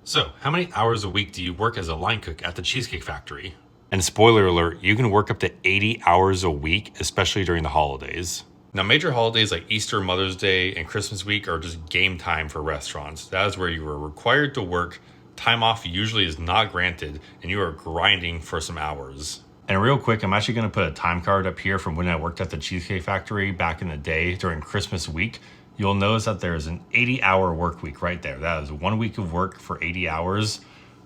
So, how many hours a week do you work as a line cook at the Cheesecake Factory? And spoiler alert, you can work up to 80 hours a week, especially during the holidays. Now, major holidays like Easter, Mother's Day, and Christmas week are just game time for restaurants. That is where you are required to work. Time off usually is not granted, and you are grinding for some hours. And real quick, I'm actually going to put a time card up here from when I worked at the Cheesecake Factory back in the day during Christmas week. You'll notice that there's an 80-hour work week right there. That is 1 week of work for 80 hours.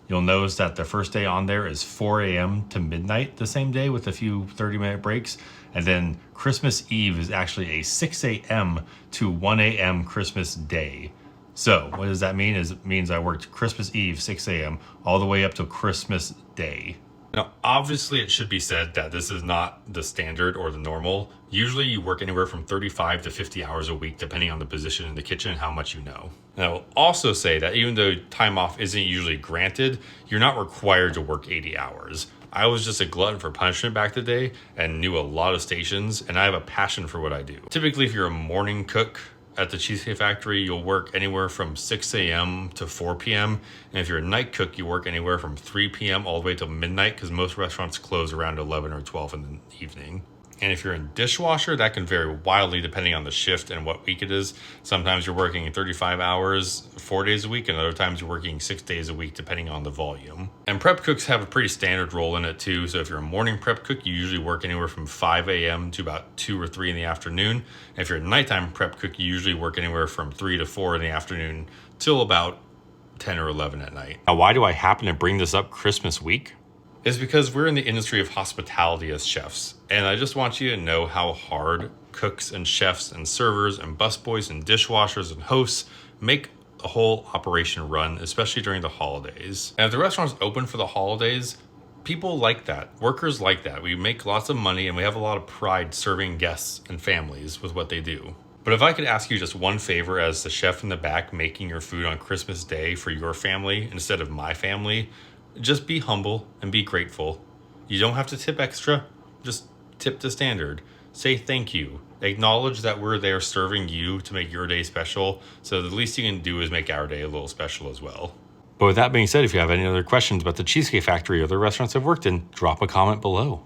You'll notice that the first day on there is 4 a.m. to midnight the same day with a few 30-minute breaks. And then Christmas Eve is actually a 6 a.m. to 1 a.m. Christmas day. So what does that mean? It means I worked Christmas Eve, 6 a.m., all the way up to Christmas Day. Now, obviously, it should be said that this is not the standard or the normal. Usually, you work anywhere from 35 to 50 hours a week, depending on the position in the kitchen and how much you know. And I will also say that even though time off isn't usually granted, you're not required to work 80 hours. I was just a glutton for punishment back in the day and knew a lot of stations, and I have a passion for what I do. Typically, if you're a morning cook at the Cheesecake Factory, you'll work anywhere from 6 a.m. to 4 p.m. And if you're a night cook, you work anywhere from 3 p.m. all the way till midnight because most restaurants close around 11 or 12 in the evening. And if you're a dishwasher, that can vary wildly depending on the shift and what week it is. Sometimes you're working 35 hours, 4 days a week, and other times you're working 6 days a week depending on the volume. And prep cooks have a pretty standard role in it too. So if you're a morning prep cook, you usually work anywhere from 5 a.m. to about 2 or 3 in the afternoon. And if you're a nighttime prep cook, you usually work anywhere from 3 to 4 in the afternoon till about 10 or 11 at night. Now, why do I happen to bring this up Christmas week? Is because we're in the industry of hospitality as chefs. And I just want you to know how hard cooks and chefs and servers and busboys and dishwashers and hosts make the whole operation run, especially during the holidays. And if the restaurant's open for the holidays, people like that. Workers like that. We make lots of money and we have a lot of pride serving guests and families with what they do. But if I could ask you just one favor as the chef in the back making your food on Christmas Day for your family instead of my family, just be humble and be grateful. You don't have to tip extra, just tip the standard. Say thank you. Acknowledge that we're there serving you to make your day special, so the least you can do is make our day a little special as well. But with that being said, if you have any other questions about the Cheesecake Factory or the restaurants I've worked in, drop a comment below.